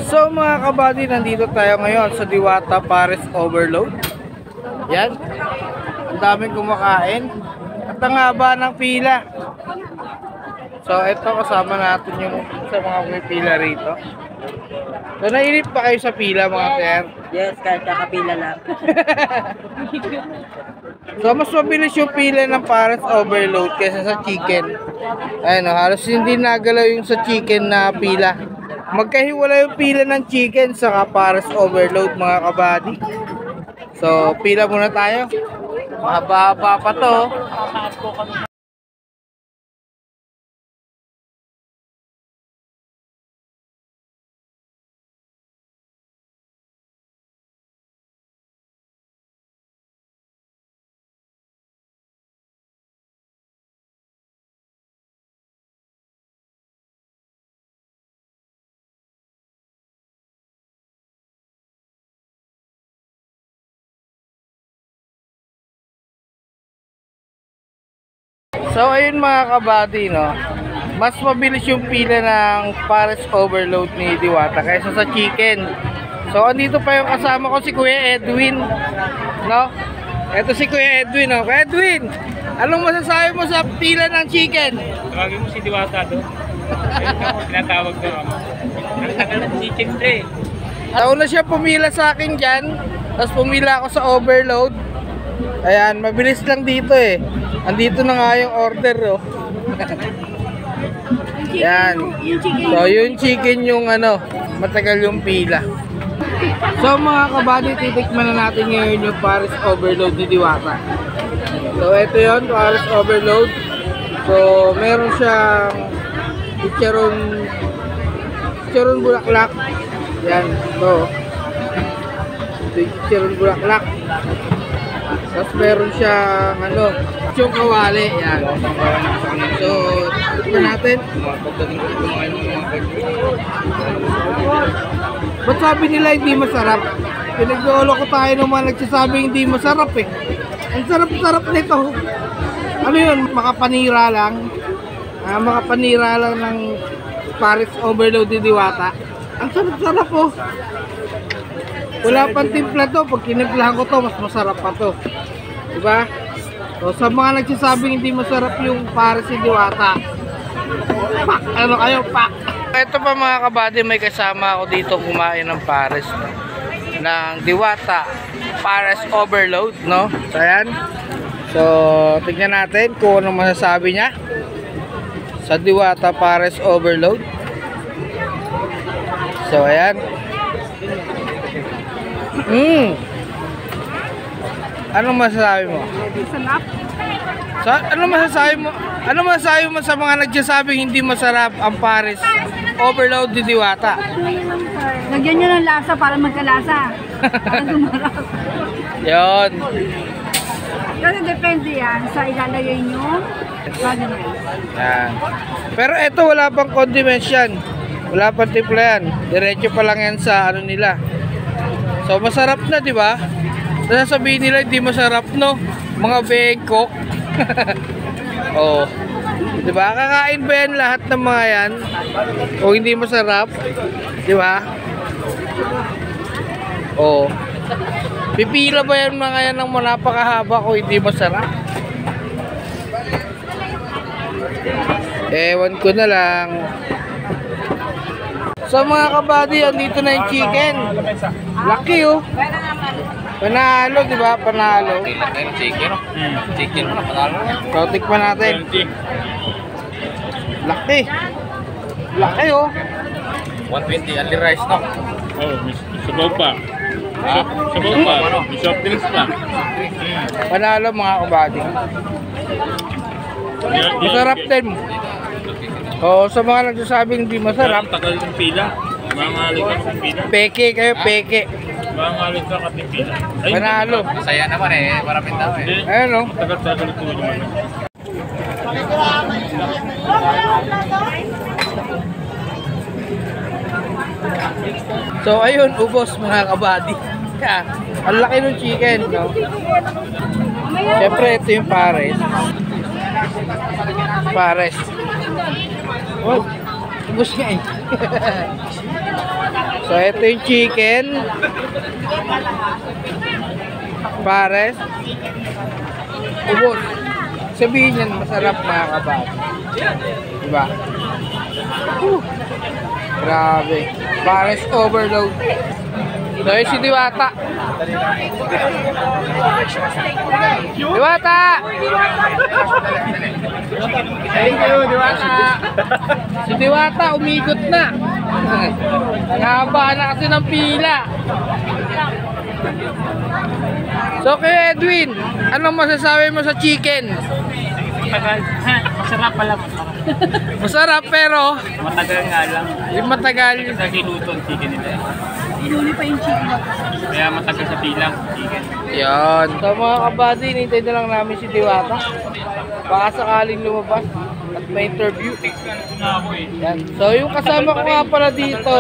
So mga kabady, nandito tayo ngayon sa Diwata Pares Overload. Yan. Ang daming kumakain. At ang haba ng pila. So ito, kasama natin yung sa mga pumipila rito. So nainip pa kayo sa pila mga sir? Yes, kahit kakapila lang. So mas mabilis yung pila ng Pares Overload kaysa sa chicken. Ayun, halos hindi nagalaw yung sa chicken na pila. Magkahiwala yung pila ng chicken sa Pares Overload mga kabady. So pila muna tayo. Mahaba-haba pa to. So ayun mga kabady, no, mas mabilis yung pila ng Pares Overload ni Diwata kaysa sa chicken. So andito pa yung kasama ko, si Kuya Edwin, no? Ito si Kuya Edwin, no? Kuya Edwin, anong masasabi mo sa pila ng chicken? Tawagin mo si Diwata doon. Ayun ako, tinatawag ko ako. Ang tagal ng chicken tre. Nauna siya pumila sa akin dyan, tapos pumila ako sa overload. Ayan, mabilis lang dito eh. Andito na nga yung order, oh. Yan. So yung chicken yung ano, matagal yung pila. So mga kabady, titikman na natin ngayon yung Pares Overload ni Diwata. So ito yun, Pares Overload. So meron siyang chicharon bulaklak. Yan, ito. Ito yung chicharon bulaklak. Tapos meron siyang ano, yung kawali. Yan. So ito natin. Ba't sabi nila hindi masarap? Pinaglolo ko tayo ng mga nagsasabi hindi masarap eh. Ang sarap-sarap nito. Ano yun? Makapanira lang. Makapanira lang ng Pares Overload ni Diwata. Ang sarap-sarap oh. Wala pang timpla to. Pag kinimplahan ko to, mas masarap pa to. Diba? So sa mga nagsasabing hindi masarap yung Pares ni Diwata, pak! Ano kayo? Pak! Ito pa mga kabady, may kasama ako dito kumain ng Pares, no? Ng Diwata Pares Overload, no? So ayan. So tignan natin kung anong masasabi niya sa Diwata Pares Overload. So ayan. Anong masasabi mo? Sarap. So, ano masasabi mo sa mga nagsasabing hindi masarap ang Pares Overload ni Diwata? Lagyan nyo ng lasa para magkalasa. Para sumarap. Yun. Kasi depende yan sa ilalagay nyo. Yan. Pero ito wala pang condiments yan. Wala pang timpla yan. Diretso pa lang yan sa ano nila. So masarap na, di ba? Sasabihin nila hindi masarap, no? Mga bengkok. Oh. Di ba? Kakain ba yan lahat ng mga yan? O hindi masarap? Di ba? Oh. Pipila ba yan mga yan ng napakahaba o hindi masarap? Ewan ko na lang. So mga kabady, andito na yung chicken. Laki oh. Panalo, di ba? Panalo. Chicken, no? Chicken mo na, panalo. So, tikman natin. Laki. Laki, oh. 120, only rice, no? Oh, may sabaw pa. Sabaw pa. May soft drinks pa. Panalo, mga kabady. Masarap din. Oh, sa mga nagsasabing hindi masarap. Tagal ng pila. Mangalit ako ng pila. Peke kayo, peke. Mangalit ako ng pila. Panalo. Saya naman eh, maraming tao eh. Ayun, oh. Tagal-tagal ito naman. So, ayun, ubos mga kabady. Ang laki ng chicken, no? Siyempre, ito yung pares. Pares. Oh, ubos nga eh. So, ito yung chicken. Pares. Ubos. Sabihin yan, masarap mga kabady. Diba? Grabe. Pares overload. So, yun si Diwata. Diwata! Thank you, Diwata. Si Diwata, umikot na. Ang haba na kasi ng pila. So, kay Edwin, anong masasabi mo sa chicken? Matagal. Masarap pala. Masarap pero Matagal nga lang. yung matagal. Kasi kinuto ang chicken nila. Inuli pa yung chicken. Kaya matagal sa pilang chicken. Yan. So mga kabady, nintay na lang namin si Diwata. Baka sakaling lumabas at may interview. Na ako eh. Yan. So yung kasama ko nga pala dito,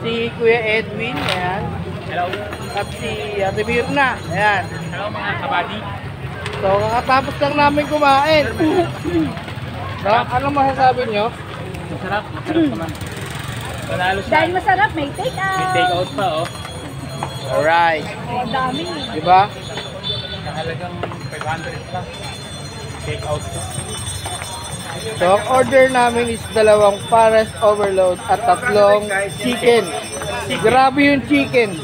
si Kuya Edwin, ayan. Hello. At si Ate Mirna, ayan. Hello mga kabady. So kakatapos lang namin kumain. So, anong masasabi nyo? Masarap. Masarap naman. Panalo siya. Dahil masarap, may take May out. take out pa oh. Alright. Oh, dami. Diba? Nakalagang 500 pa. Take out pa. So, ang order namin is 2 pares overload at 3 chicken. Grabe yung chicken.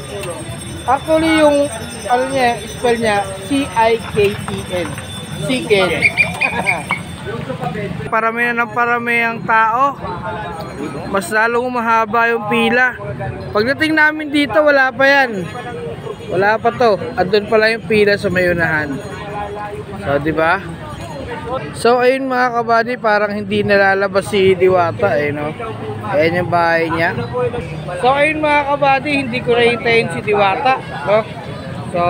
Actually, yung ano niya, spell niya, C-I-K-E-N. Chicken. Parami na ng parami ang tao. Mas lalong mahaba yung pila. Pagdating namin dito, wala pa yan. Wala pa to. Andun pala yung pila sa may unahan. So, di ba? So, ayun mga kabady, parang hindi nalalabas si Diwata, eh, no? Ayan yung bahay niya. So, ayun mga kabady, hindi ko nahintayin si Diwata, no? So,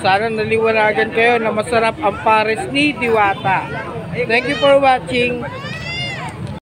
sana naliwanagan kayo na masarap ang pares ni Diwata. Thank you for watching.